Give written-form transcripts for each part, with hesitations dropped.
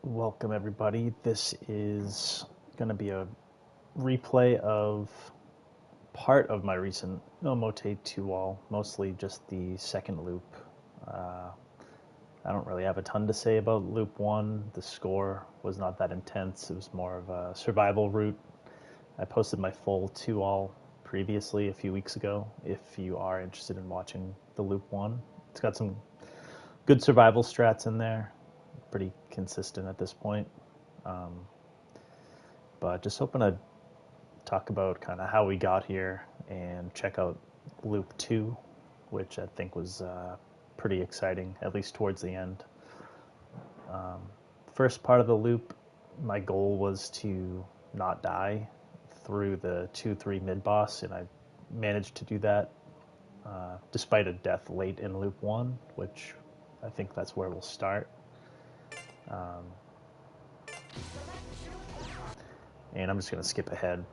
Welcome, everybody. This is going to be a replay of part of my recent Omote 2-all, mostly just the second loop. I don't really have a ton to say about loop 1. The score was not that intense. It was more of a survival route. I posted my full 2-all previously a few weeks ago if you are interested in watching the loop 1. It's got some good survival strats in there, pretty consistent at this point. But just hoping to talk about kind of how we got here and check out loop 2, which I think was pretty exciting, at least towards the end. First part of the loop, my goal was to not die through the 2-3 mid boss, and I managed to do that despite a death late in loop 1, which I think that's where we'll start. And I'm just going to skip ahead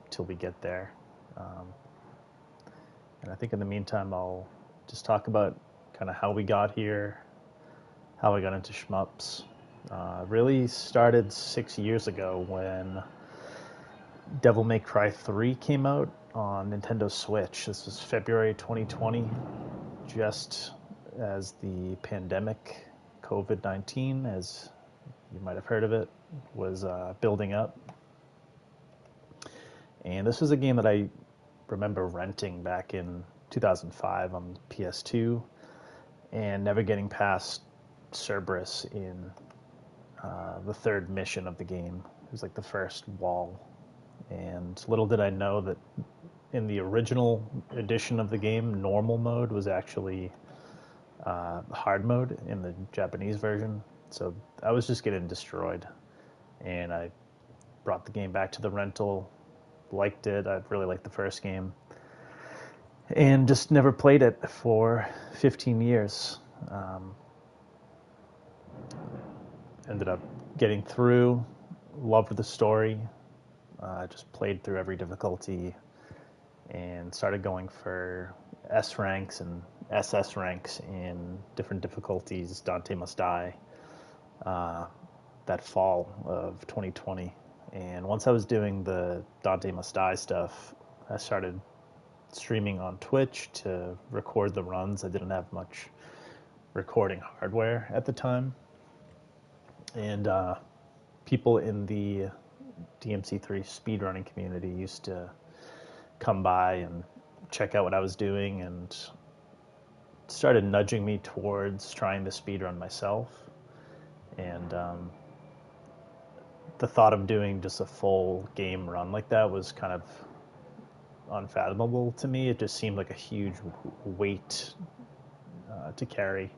till we get there. And I think in the meantime, I'll just talk about kind of how we got here, how I got into Shmups. Really started 6 years ago when Devil May Cry 3 came out on Nintendo Switch. This was February 2020, just as the pandemic, COVID-19, as you might have heard of it, was building up. And this was a game that I remember renting back in 2005 on PS2 and never getting past Cerberus in the third mission of the game. It was like the first wall. And little did I know that in the original edition of the game, normal mode was actually hard mode in the Japanese version. So I was just getting destroyed. And I brought the game back to the rental, liked it. I really liked the first game. And just never played it for 15 years. Ended up getting through, loved the story, just played through every difficulty, and started going for S ranks and SS ranks in different difficulties. Dante Must Die, that fall of 2020. And once I was doing the Dante Must Die stuff, I started streaming on Twitch to record the runs. I didn't have much recording hardware at the time. And people in the DMC3 speedrunning community used to come by and check out what I was doing and started nudging me towards trying to speedrun myself. And the thought of doing just a full game run like that was kind of unfathomable to me. It just seemed like a huge weight to carry.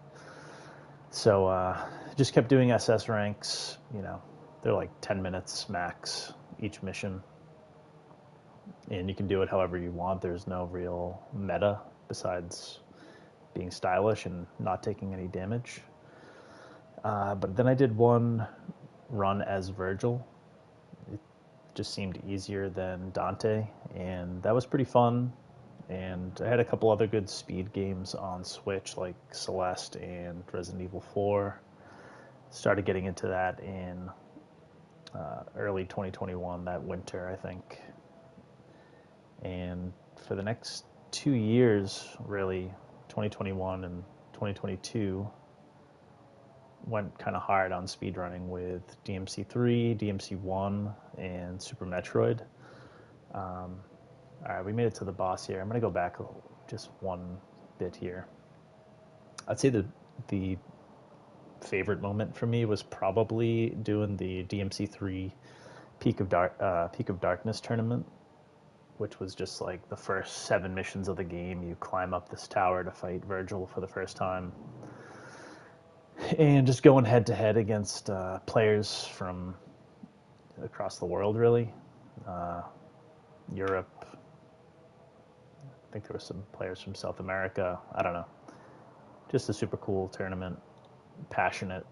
So just kept doing SS ranks. They're like 10 minutes max each mission. And you can do it however you want. There's no real meta besides being stylish and not taking any damage. But then I did one run as Virgil. It just seemed easier than Dante, and that was pretty fun. And I had a couple other good speed games on Switch, like Celeste and Resident Evil 4. Started getting into that in early 2021, that winter, I think. And for the next 2 years, really, 2021 and 2022, went kind of hard on speedrunning with DMC3, DMC1, and Super Metroid. All right, we made it to the boss here. I'm going to go back just one bit here. I'd say the favorite moment for me was probably doing the DMC3 Peak of Darkness tournament, which was just like the first 7 missions of the game. You climb up this tower to fight Virgil for the first time. And just going head to head against players from across the world, really. Europe. I think there were some players from South America. I don't know. Just a super cool tournament. Passionate.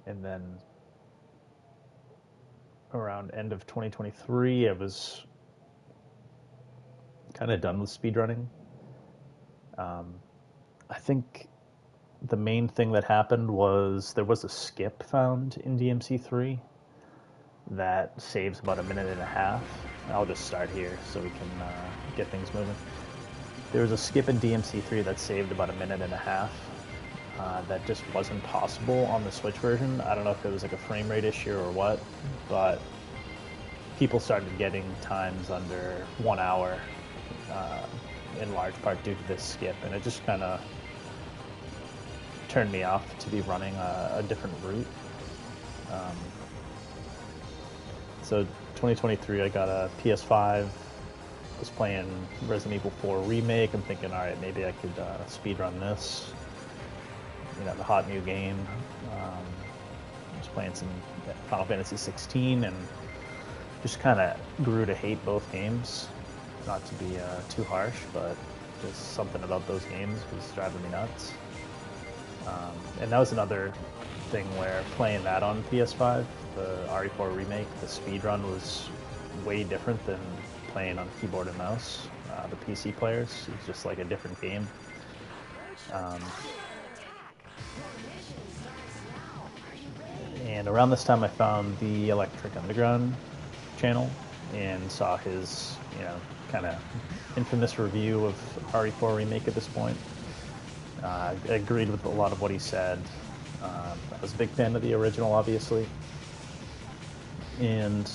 And then around end of 2023, I was kind of done with speedrunning. I think the main thing that happened was there was a skip found in DMC3 that saves about a minute and a half. I'll just start here so we can get things moving. There was a skip in DMC3 that saved about a minute and a half. That just wasn't possible on the Switch version. I don't know if it was like a frame rate issue or what, but people started getting times under 1 hour in large part due to this skip, and it just kind of turned me off to be running a different route. So 2023, I got a PS5, was playing Resident Evil 4 Remake. I'm thinking, all right, maybe I could speedrun this. You know, the hot new game. I was playing some Final Fantasy 16 and just kind of grew to hate both games. Not to be too harsh, but just something about those games was driving me nuts. And that was another thing where playing that on PS5, the RE4 Remake, the speedrun was way different than playing on keyboard and mouse. The PC players, it was just like a different game. And around this time I found the Electric Underground channel and saw his, you know, kind of infamous review of RE4 Remake at this point. I agreed with a lot of what he said. I was a big fan of the original, obviously. And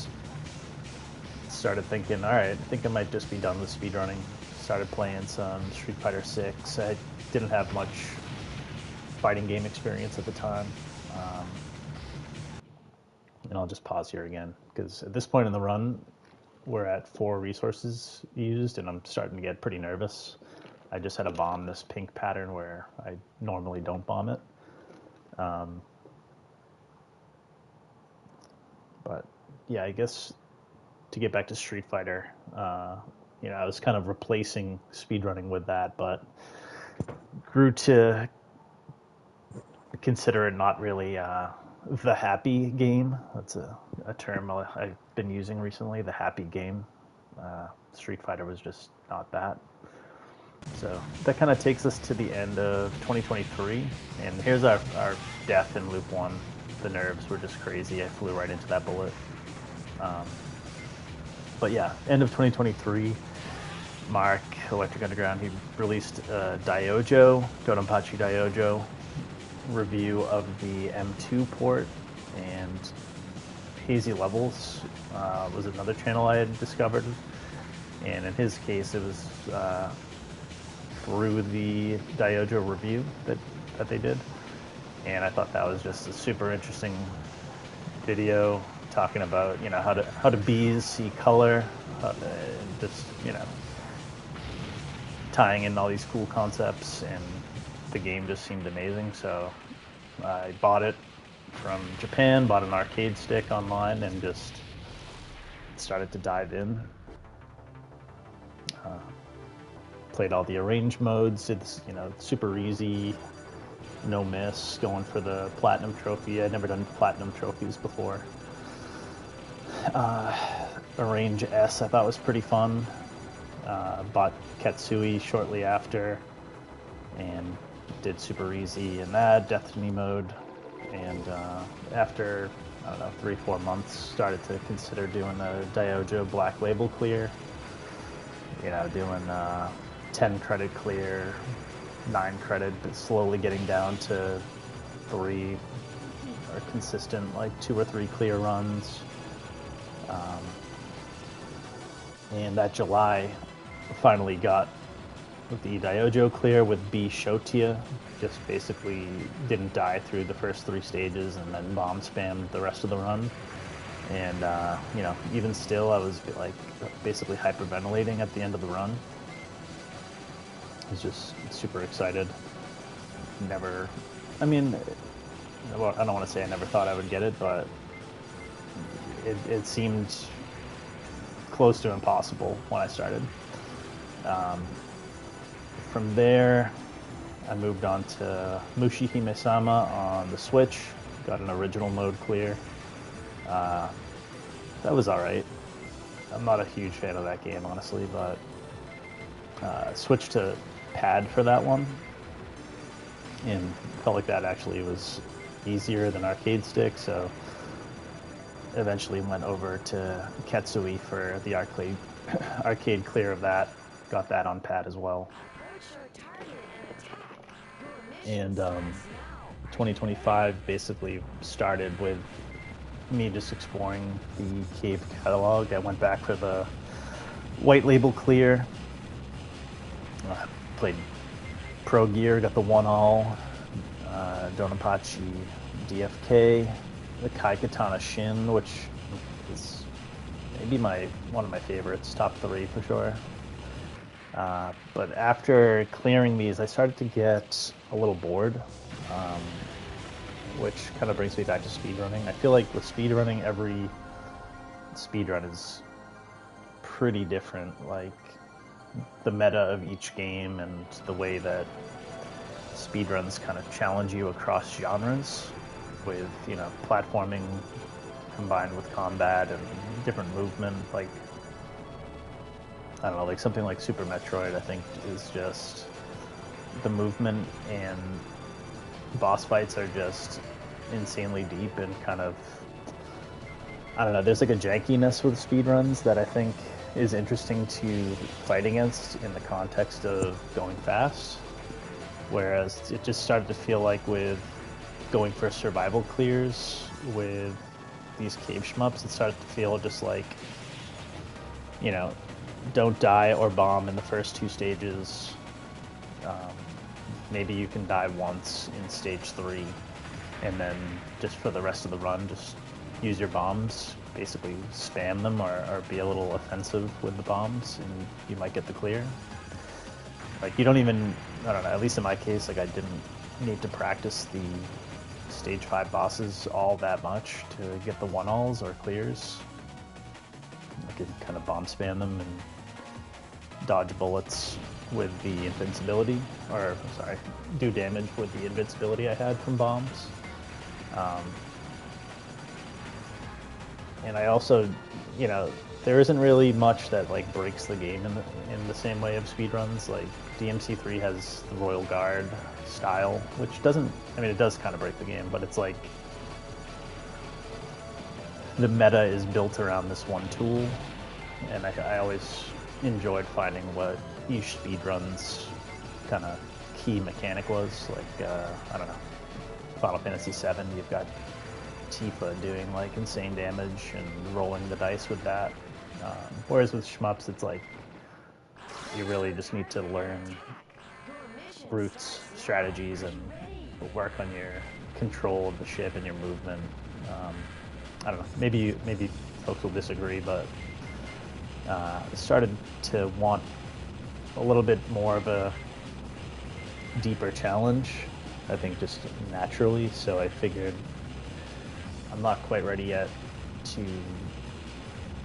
started thinking, all right, I think I might just be done with speedrunning. Started playing some Street Fighter 6. I didn't have much fighting game experience at the time. And I'll just pause here again, because at this point in the run, we're at 4 resources used, and I'm starting to get pretty nervous. I just had to bomb this pink pattern where I normally don't bomb it. But yeah, I guess to get back to Street Fighter, you know, I was kind of replacing speedrunning with that, but grew to consider it not really the happy game. That's a term I've been using recently, the happy game. Street Fighter was just not that. So that kind of takes us to the end of 2023, and here's our death in Loop 1. The nerves were just crazy. I flew right into that bullet. But yeah, end of 2023, Mark, Electric Underground, he released Daijojo, Godonpachi Daijojo, review of the M2 port, and Hazy Levels was another channel I had discovered. And in his case, it was through the Daijojo review that they did. And I thought that was just a super interesting video talking about, you know, how to bees see color, just, you know, tying in all these cool concepts, and the game just seemed amazing. So I bought it from Japan, bought an arcade stick online, and just started to dive in. Played all the arrange modes. It's, you know, super easy, no miss, going for the platinum trophy. I'd never done platinum trophies before. Arrange S I thought was pretty fun. Bought Ketsui shortly after and did super easy in that, Destiny mode. And after, I don't know, 3-4 months, started to consider doing a Daijojo Black Label clear. You know, doing 10 credit clear, 9 credit, but slowly getting down to 3 or consistent, like 2 or 3 clear runs. And that July, finally got the Daijojo clear with B Shotia. Just basically didn't die through the first 3 stages and then bomb spammed the rest of the run. And, you know, even still, I was like basically hyperventilating at the end of the run. I was just super excited. Never, I mean, well, I don't want to say I never thought I would get it, but it seemed close to impossible when I started. From there, I moved on to Mushihime-sama on the Switch, got an original mode clear. That was alright. I'm not a huge fan of that game, honestly, but switched to pad for that one. and felt like that actually was easier than arcade stick, so eventually went over to Ketsui for the arcade clear of that. Got that on pad as well. And 2025 basically started with me just exploring the cave catalog. I went back for the white label clear. Played Pro Gear, got the 1-all, Donapachi DFK, the Kai Katana Shin, which is maybe one of my favorites, top 3 for sure. But after clearing these, I started to get a little bored, which kind of brings me back to speedrunning. I feel like with speedrunning, every speedrun is pretty different. Like, the meta of each game and the way that speedruns kind of challenge you across genres with, you know, platforming combined with combat and different movement. Like, I don't know, like something like Super Metroid, I think, is just the movement and boss fights are just insanely deep and kind of, I don't know, there's like a jankiness with speedruns that I think is interesting to fight against in the context of going fast. Whereas it just started to feel like with going for survival clears with these cave shmups, it started to feel just like, you know, don't die or bomb in the first 2 stages. Maybe you can die once in stage 3, and then just for the rest of the run, just use your bombs, basically spam them or be a little offensive with the bombs, and you might get the clear. Like, you don't even, I don't know, at least in my case, like, I didn't need to practice the stage 5 bosses all that much to get the 1-alls or clears. I could kind of bomb spam them and dodge bullets with the invincibility, or sorry, do damage with the invincibility I had from bombs. And I also, you know, there isn't really much that like breaks the game in the same way of speedruns. Like DMC3 has the Royal Guard style, which doesn't, I mean, it does kind of break the game, but it's like the meta is built around this one tool, and I always enjoyed finding what each speedrun's kind of key mechanic was. Like, I don't know, Final Fantasy VII, you've got Tifa doing like insane damage and rolling the dice with that. Whereas with shmups, it's like you really just need to learn routes, strategies, and work on your control of the ship and your movement. I don't know, maybe folks will disagree, but started to want a little bit more of a deeper challenge, I think, just naturally. So I figured I'm not quite ready yet to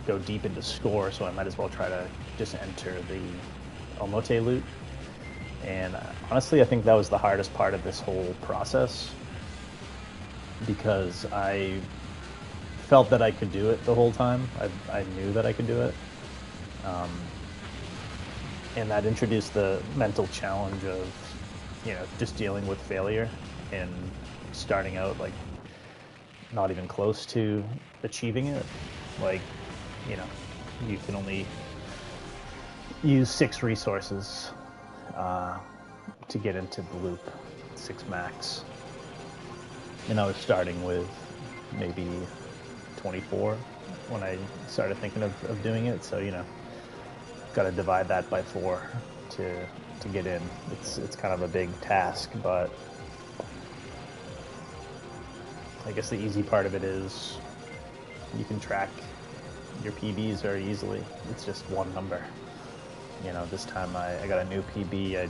go deep into score, so I might as well try to just enter the Omote loot. And honestly, I think that was the hardest part of this whole process, because I felt that I could do it the whole time. I knew that I could do it. And that introduced the mental challenge of, you know, just dealing with failure and starting out like not even close to achieving it. Like, you know, you can only use 6 resources to get into the loop, 6 max. And I was starting with maybe 24 when I started thinking of doing it. So, you know, got to divide that by 4 to get in. It's kind of a big task, but I guess the easy part of it is you can track your PBs very easily. It's just one number. You know, this time I got a new PB. I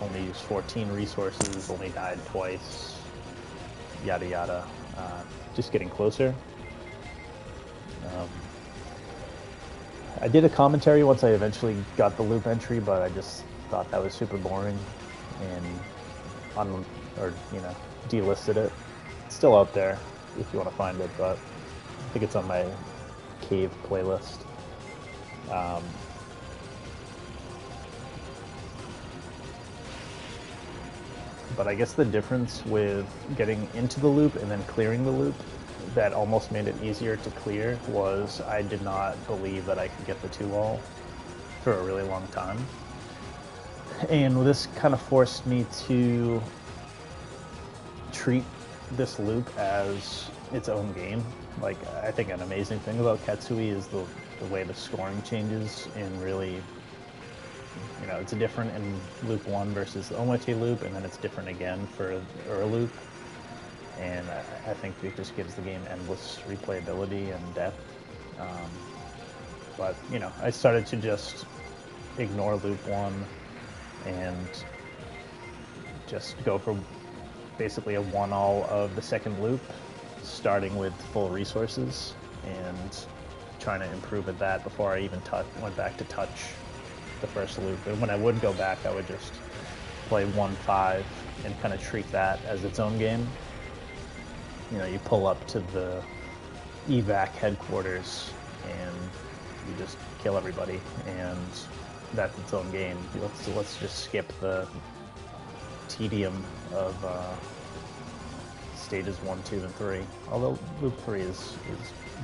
only used 14 resources, only died twice, yada yada. Just getting closer. I did a commentary once I eventually got the loop entry, but I just thought that was super boring and delisted it. It's still out there if you want to find it, but I think it's on my cave playlist. but I guess the difference with getting into the loop and then clearing the loop that almost made it easier to clear was I did not believe that I could get the 2-wall for a really long time. And this kind of forced me to treat this loop as its own game. Like, I think an amazing thing about Ketsui is the way the scoring changes in really, you know, it's different in loop 1 versus the Omote loop, and then it's different again for loop. And I think it just gives the game endless replayability and depth. But, you know, I started to just ignore loop 1 and just go for basically a 1-all of the second loop, starting with full resources and trying to improve at that before I even went back to touch the first loop. And when I would go back, I would just play 1-5 and kind of treat that as its own game. You know, you pull up to the evac headquarters and you just kill everybody, and that's its own game. Let's just skip the tedium of stages 1, 2, and 3. Although loop 3 is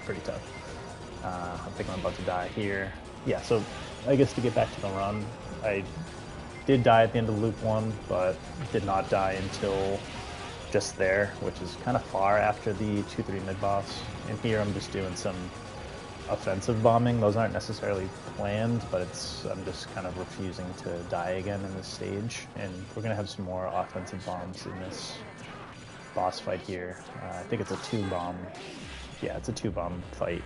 pretty tough. I think I'm about to die here. Yeah, so I guess to get back to the run, I did die at the end of loop 1, but did not die until just there, which is kind of far after the 2-3 mid-boss. And here I'm just doing some offensive bombing. Those aren't necessarily planned, but I'm just kind of refusing to die again in this stage. And we're going to have some more offensive bombs in this boss fight here. I think it's a 2-bomb. Yeah, it's a 2-bomb fight.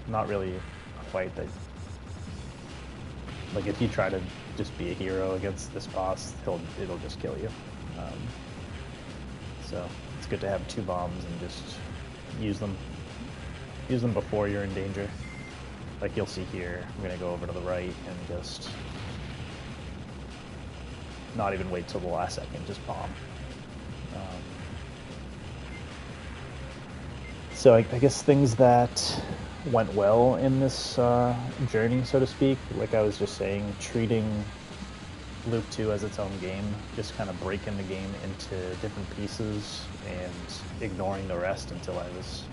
Not really a fight that, like, if you try to just be a hero against this boss, it'll just kill you. So it's good to have 2 bombs and just use them. Use them before you're in danger. Like you'll see here, I'm gonna go over to the right and just not even wait till the last second, just bomb. So I guess things that went well in this journey, so to speak, like I was just saying, treating Loop 2 as its own game, just kind of breaking the game into different pieces and ignoring the rest until I was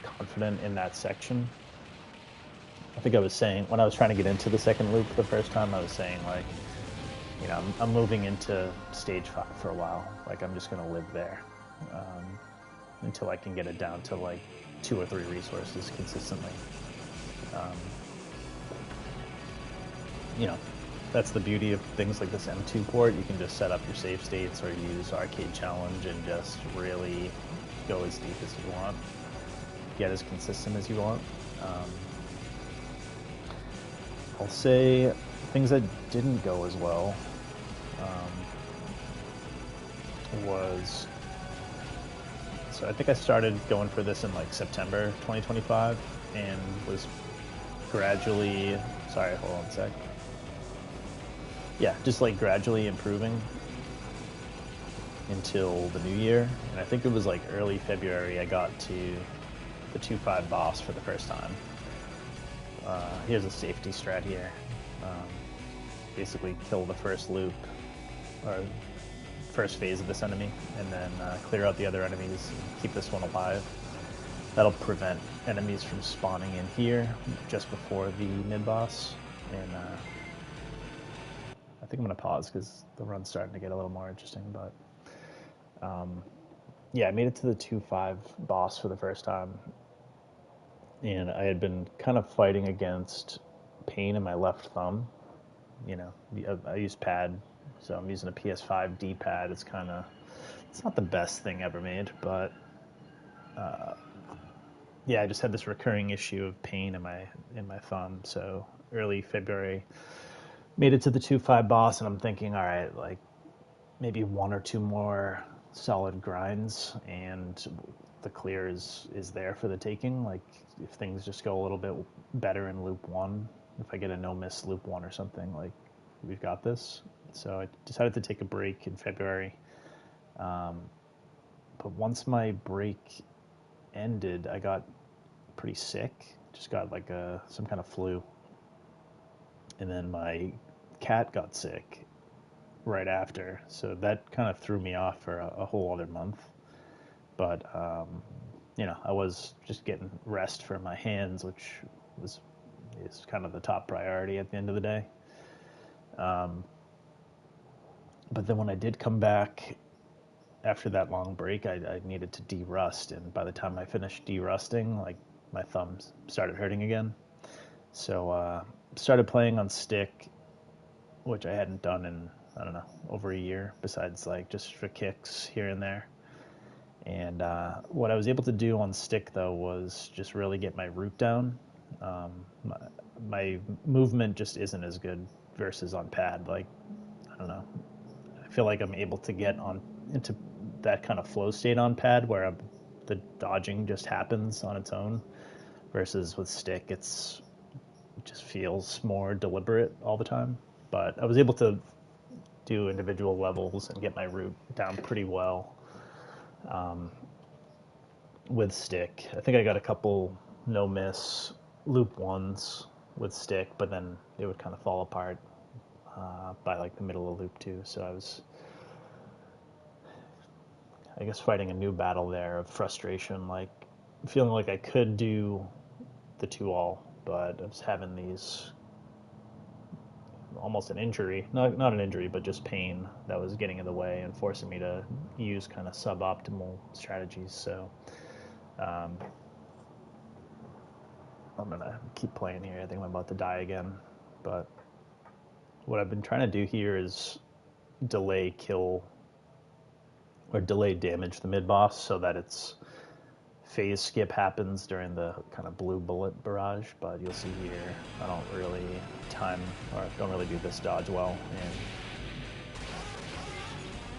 confident in that section. I think I was saying, when I was trying to get into the second loop the first time, I was saying, like, you know, I'm moving into stage 5 for a while. Like, I'm just going to live there until I can get it down to, like, 2 or 3 resources consistently. You know, that's the beauty of things like this M2 port. You can just set up your save states or use Arcade Challenge and just really go as deep as you want, get as consistent as you want. I'll say things that didn't go as well was, so I think I started going for this in like September 2025 and was gradually, sorry, hold on a sec. Yeah, just like gradually improving until the new year. And I think it was like early February I got to the 2-5 boss for the first time. Here's a safety strat here. Basically kill the first loop, or first phase of this enemy, and then clear out the other enemies and keep this one alive. That'll prevent enemies from spawning in here just before the mid-boss. And I think I'm going to pause because the run's starting to get a little more interesting, but yeah, I made it to the 2-5 boss for the first time. And I had been kind of fighting against pain in my left thumb. You know, I use pad, so I'm using a PS5 D-pad. It's not the best thing ever made, but yeah, I just had this recurring issue of pain in my thumb. So early February, made it to the 2-5 boss, and I'm thinking, all right, like maybe 1 or 2 more solid grinds, and the clear is there for the taking. Like, if things just go a little bit better in loop 1, if I get a no-miss loop 1 or something, like, we've got this. So I decided to take a break in February. But once my break ended, I got pretty sick. Just got like some kind of flu. And then my cat got sick. right after, so that kind of threw me off for a whole other month. But I was just getting rest for my hands, which was is kind of the top priority at the end of the day. But then when I did come back after that long break, I needed to de-rust, and by the time I finished de-rusting, like my thumbs started hurting again. So started playing on stick, which I hadn't done in, I don't know, over a year, besides like just for kicks here and there. And what I was able to do on stick, though, was just really get my root down. My movement just isn't as good versus on pad. Like, I don't know. I feel like I'm able to get on into that kind of flow state on pad where the dodging just happens on its own, versus with stick, it just feels more deliberate all the time. But I was able to do individual levels and get my root down pretty well with stick. I think I got a couple no miss loop ones with stick, but then it would kind of fall apart by like the middle of loop two. So I was, I guess, fighting a new battle there of frustration, like feeling like I could do the 2-all, but I was having these almost an injury, not an injury, but just pain that was getting in the way and forcing me to use kind of suboptimal strategies. So I'm gonna keep playing here. I think I'm about to die again, but what I've been trying to do here is delay kill or delay damage the mid boss so that its phase skip happens during the kind of blue bullet barrage. But you'll see here I don't really don't really do this dodge well, and I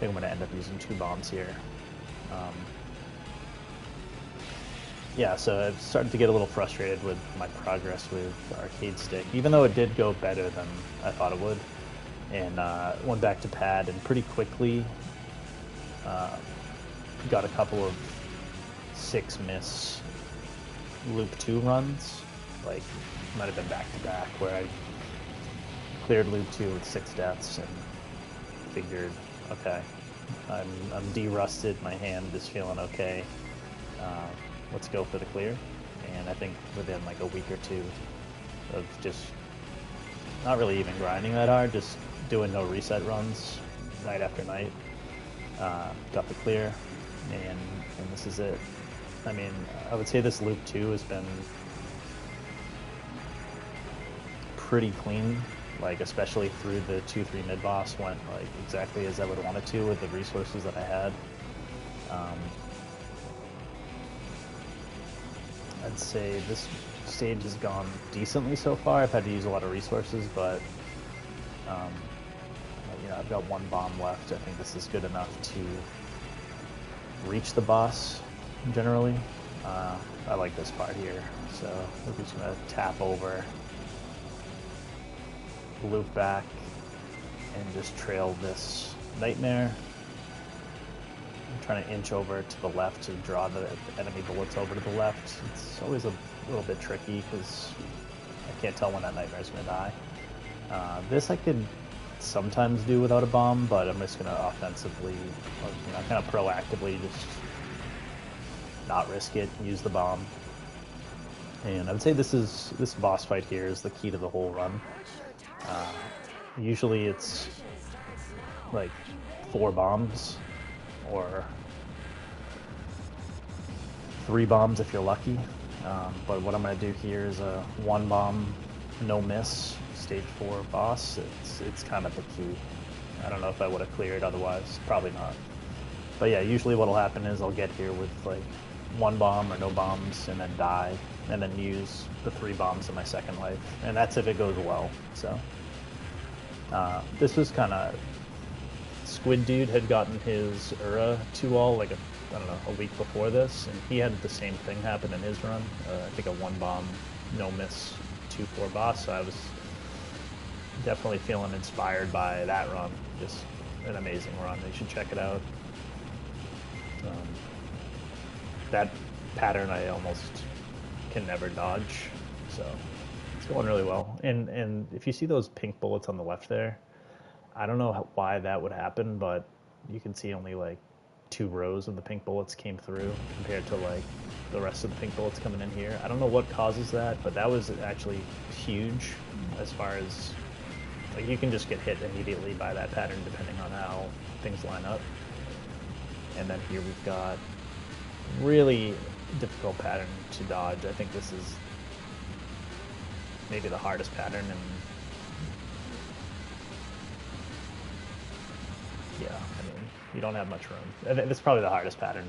think I'm going to end up using 2 bombs here. Yeah, so I've started to get a little frustrated with my progress with arcade stick, even though it did go better than I thought it would. And went back to pad and pretty quickly got a couple of 6 miss loop 2 runs, like might have been back to back, where I cleared loop 2 with 6 deaths and figured, okay, I'm de-rusted, my hand is feeling okay, let's go for the clear. And I think within like a week or two of just not really even grinding that hard, just doing no reset runs night after night, got the clear, and this is it. I mean, I would say this loop 2 has been pretty clean, like especially through the 2-3 mid boss went like exactly as I would want it to with the resources that I had. I'd say this stage has gone decently so far. I've had to use a lot of resources, but I've got 1 bomb left. I think this is good enough to reach the boss generally. I like this part here, so we're just gonna tap over, loop back, and just trail this nightmare. I'm trying to inch over to the left to draw the enemy bullets over to the left. It's always a little bit tricky because I can't tell when that nightmare is going to die. This I could sometimes do without a bomb, but I'm just going to offensively, kind of proactively just not risk it, use the bomb. And I would say this boss fight here is the key to the whole run. Usually it's like 4 bombs, or 3 bombs if you're lucky. But what I'm going to do here is a 1 bomb, no miss, stage 4 boss. It's kind of the key. I don't know if I would have cleared otherwise, probably not. But yeah, usually what'll happen is I'll get here with like 1 bomb or no bombs and then die, and then use the 3 bombs in my second life. And that's if it goes well. So this was kind of, Squid Dude had gotten his Ura 2-all like a week before this, and he had the same thing happen in his run. I think a 1 bomb, no miss, 2-4 boss. So I was definitely feeling inspired by that run. Just an amazing run. You should check it out. That pattern I almost can never dodge, so it's going really well. And if you see those pink bullets on the left there, I don't know why that would happen, but you can see only like 2 rows of the pink bullets came through compared to like the rest of the pink bullets coming in here. I don't know what causes that, but that was actually huge as far as, like, you can just get hit immediately by that pattern depending on how things line up. And then here we've got really difficult pattern to dodge. I think this is maybe the hardest pattern, and yeah, I mean, you don't have much room. This is probably the hardest pattern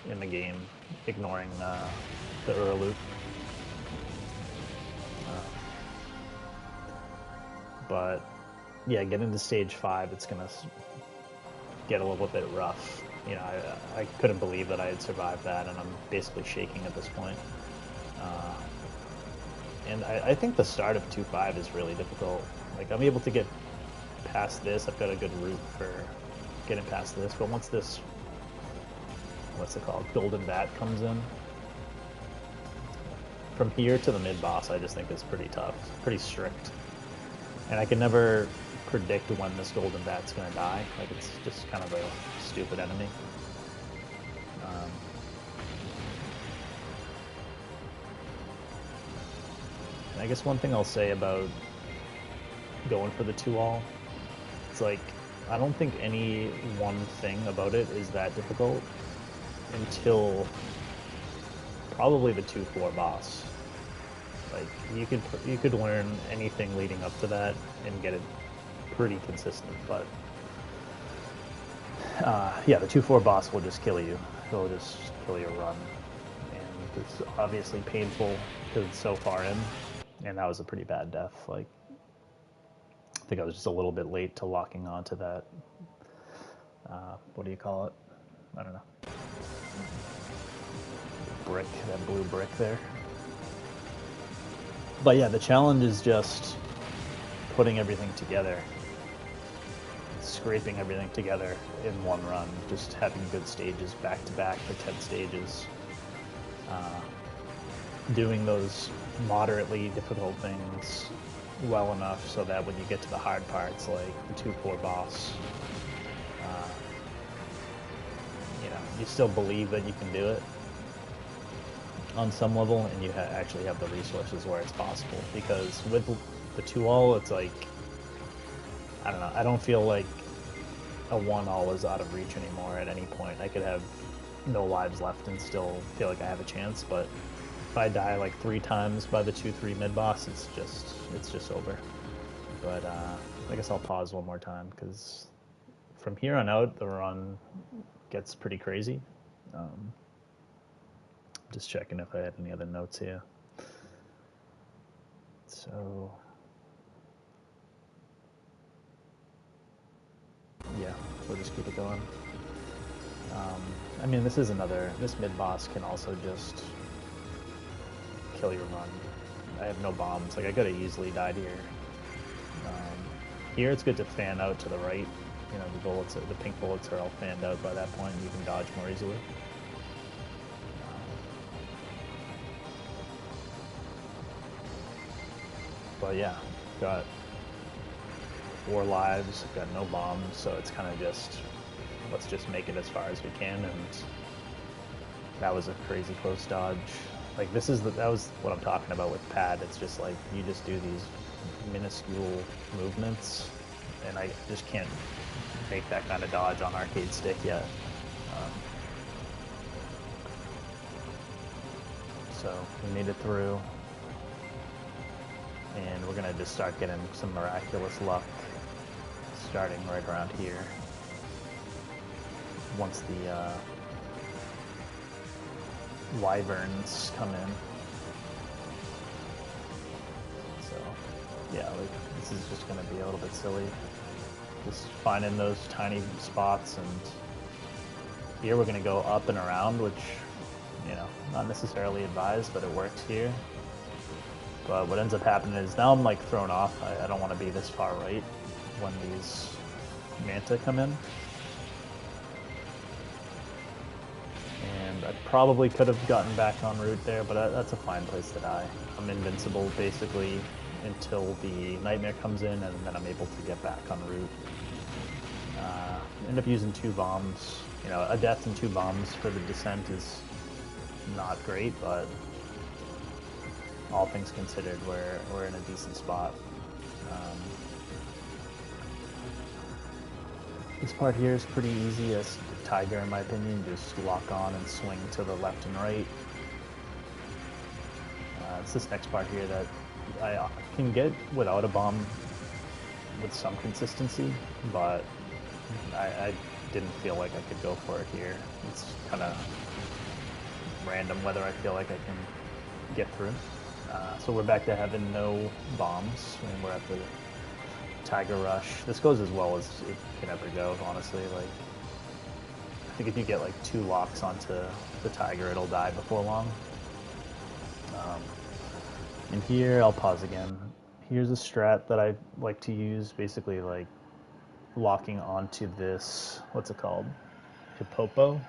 in the game, ignoring the loop. But yeah, getting to stage 5, it's gonna get a little bit rough. You know, I couldn't believe that I had survived that, and I'm basically shaking at this point. And I think the start of 2.5 is really difficult. Like, I'm able to get past this. I've got a good route for getting past this, but once this, what's it called, golden bat comes in, from here to the mid-boss, I just think is pretty tough, pretty strict. And I can never predict when this golden bat's going to die. Like, it's just kind of a stupid enemy. And I guess one thing I'll say about going for the 2-all, it's like, I don't think any one thing about it is that difficult until probably the 2-4 boss. Like, you could learn anything leading up to that and get it pretty consistent, but yeah, the 2-4 boss will just kill you. He'll just kill your run, and it's obviously painful because it's so far in, and that was a pretty bad death. Like, I think I was just a little bit late to locking onto that. What do you call it? I don't know. Brick, that blue brick there. But yeah, the challenge is just putting everything together, scraping everything together in one run, just having good stages back to back for 10 stages, doing those moderately difficult things well enough so that when you get to the hard parts, like the 2-4 boss, you know, you still believe that you can do it on some level, and you actually have the resources where it's possible. Because with the 2-all, it's like, I don't know, I don't feel like a 1-all is out of reach anymore at any point. I could have no lives left and still feel like I have a chance, but if I die like 3 times by the 2-3 mid-boss, it's just over. But I guess I'll pause one more time, because from here on out, the run gets pretty crazy. Just checking if I had any other notes here. So, yeah, we'll just keep it going. I mean, this mid-boss can also just kill your run. I have no bombs. Like, I could have easily died here. Here it's good to fan out to the right. You know, the pink bullets are all fanned out by that point, and you can dodge more easily. But yeah, got 4 lives, got no bombs, so it's kind of just, let's just make it as far as we can, and that was a crazy close dodge. Like, that was what I'm talking about with pad. It's just like, you just do these minuscule movements, and I just can't make that kind of dodge on arcade stick yet. So we made it through, and we're gonna just start getting some miraculous luck starting right around here. Once the wyverns come in. So yeah, like, this is just gonna be a little bit silly. Just finding those tiny spots, and here we're gonna go up and around, which, you know, not necessarily advised, but it works here. But what ends up happening is now I'm like thrown off. I don't want to be this far right when these manta come in. And I probably could have gotten back en route there, but that's a fine place to die. I'm invincible basically until the nightmare comes in, and then I'm able to get back en route. End up using 2 bombs. You know, a death and 2 bombs for the descent is not great, but all things considered, we're in a decent spot. This part here is pretty easy as Tiger, in my opinion. Just lock on and swing to the left and right. It's this next part here that I can get without a bomb with some consistency, but I didn't feel like I could go for it here. It's kind of random whether I feel like I can get through. So we're back to having no bombs, and we're at the Tiger Rush. This goes as well as it can ever go, honestly. Like, I think if you get like 2 locks onto the Tiger, it'll die before long. And here, I'll pause again. Here's a strat that I like to use, basically like locking onto this, what's it called? Hippopo.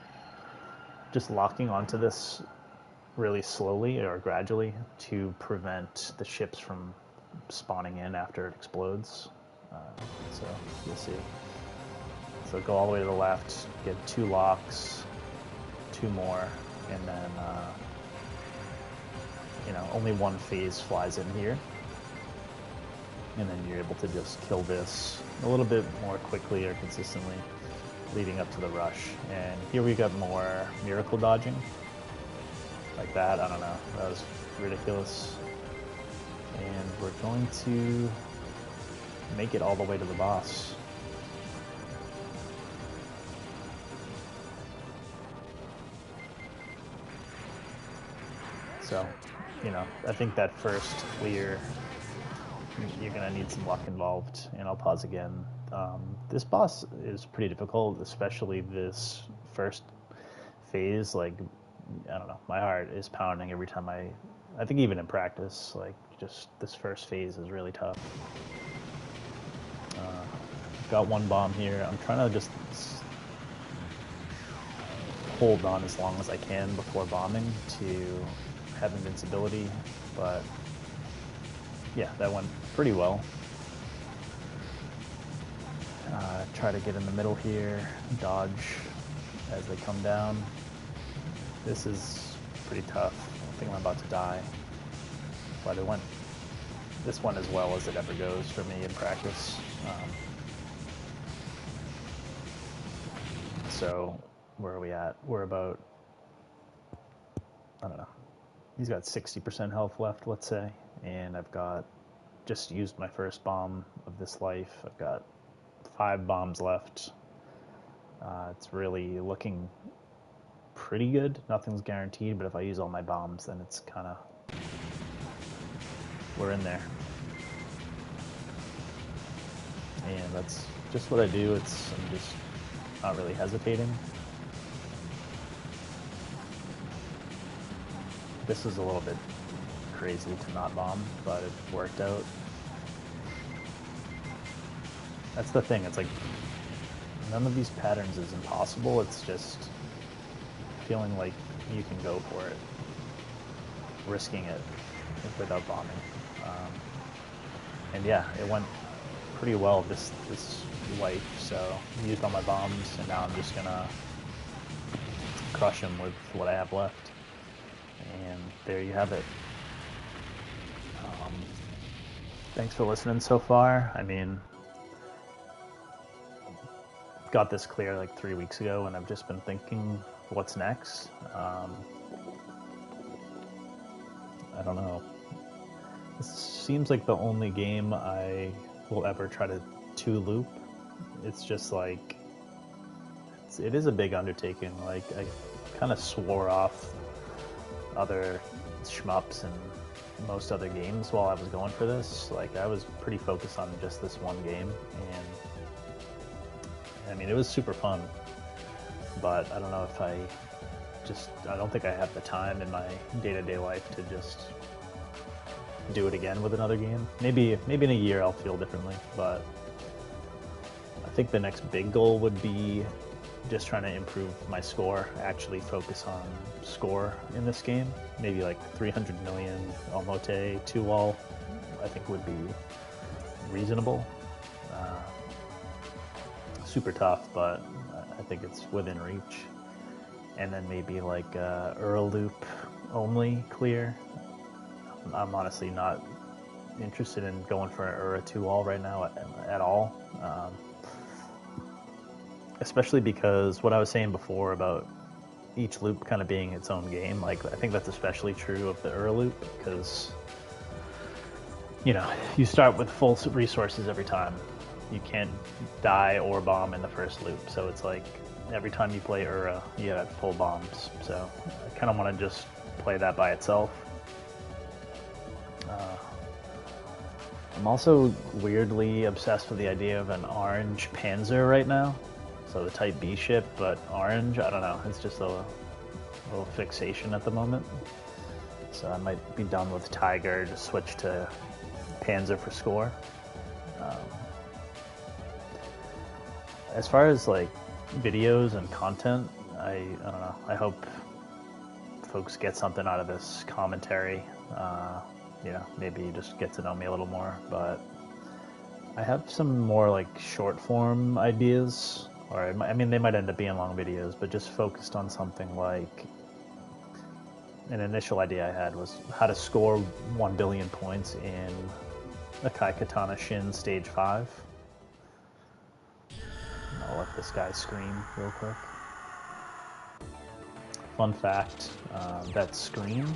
Just locking onto this really slowly or gradually to prevent the ships from spawning in after it explodes. So you'll see. So go all the way to the left, get 2 locks, 2 more, and then you know, only 1 phase flies in here, and then you're able to just kill this a little bit more quickly or consistently leading up to the rush. And here we got more miracle dodging like that. I don't know, that was ridiculous. And we're going to make it all the way to the boss. So, you know, I think that first clear, you're gonna need some luck involved. And I'll pause again. This boss is pretty difficult, especially this first phase. Like, I don't know, my heart is pounding every time I think even in practice, like, just this first phase is really tough. Got 1 bomb here. I'm trying to just hold on as long as I can before bombing to have invincibility, but yeah, that went pretty well. Try to get in the middle here, dodge as they come down. This is pretty tough. I think I'm about to die, but it went this one as well as it ever goes for me in practice. So where are we at? We're about, I don't know, he's got 60% health left, let's say, and I've got just used my first bomb of this life. I've got 5 bombs left. It's really looking pretty good. Nothing's guaranteed, but if I use all my bombs, then it's kind of, we're in there. And that's just what I do. I'm just not really hesitating. This is a little bit crazy to not bomb, but it worked out. That's the thing, it's like, none of these patterns is impossible, it's just feeling like you can go for it, risking it without bombing. And yeah, it went pretty well this life, so I used all my bombs, and now I'm just gonna crush him with what I have left. And there you have it. Thanks for listening so far. I mean, got this clear like 3 weeks ago, and I've just been thinking, what's next? I don't know. This seems like the only game I will ever try to 2-loop. It's just like, it is a big undertaking. Like, I kind of swore off other shmups and most other games while I was going for this. Like, I was pretty focused on just this one game, and I mean, it was super fun, but I don't know if I don't think I have the time in my day-to-day life to just do it again with another game. Maybe in a year I'll feel differently, but I think the next big goal would be just trying to improve my score, actually focus on score in this game. Maybe like 300 million, Almote, 2-wall, I think would be reasonable. Super tough, but I think it's within reach. And then maybe like Earl loop only clear. I'm honestly not interested in going for an Ura 2 all right now at all. Especially because what I was saying before about each loop kind of being its own game, like I think that's especially true of the Ura loop because, you know, you start with full resources every time. You can't die or bomb in the first loop, so it's like every time you play Ura, you have full bombs. So I kind of want to just play that by itself. I'm also weirdly obsessed with the idea of an orange Panzer right now. So the Type B ship, but orange, I don't know, it's just a little fixation at the moment. So I might be done with Tiger, just switch to Panzer for score. As far as like videos and content, I don't know, I hope folks get something out of this commentary. You know, maybe just get to know me a little more, but I have some more like short form ideas, or I mean they might end up being long videos, but just focused on something like an initial idea I had was how to score 1 billion points in Akai Katana Shin Stage 5. I'll let this guy scream real quick. Fun fact, that scream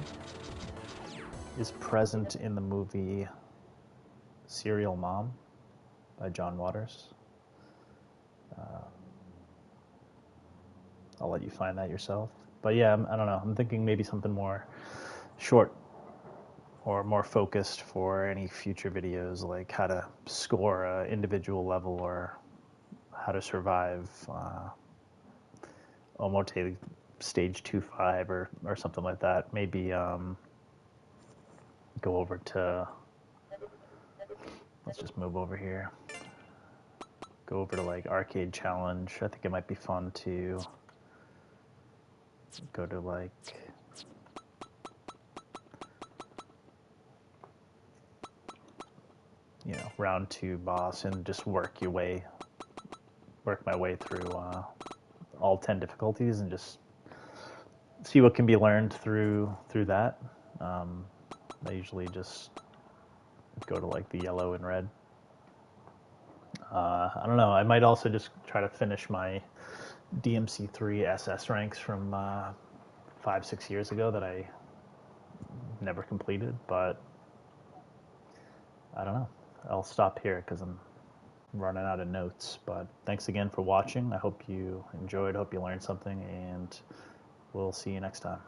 is present in the movie Serial Mom by John Waters. I'll let you find that yourself. But yeah, I don't know. I'm thinking maybe something more short or more focused for any future videos, like how to score an individual level or how to survive Omote Stage 2-5 or something like that. Maybe go over to, let's just move over here. Go over to like Arcade Challenge. I think it might be fun to go to like round 2 boss and just work my way through all 10 difficulties and just see what can be learned through that. I usually just go to like the yellow and red. I don't know. I might also just try to finish my DMC3 SS ranks from 5-6 years ago that I never completed, but I don't know. I'll stop here because I'm running out of notes. But thanks again for watching. I hope you enjoyed. Hope you learned something, and we'll see you next time.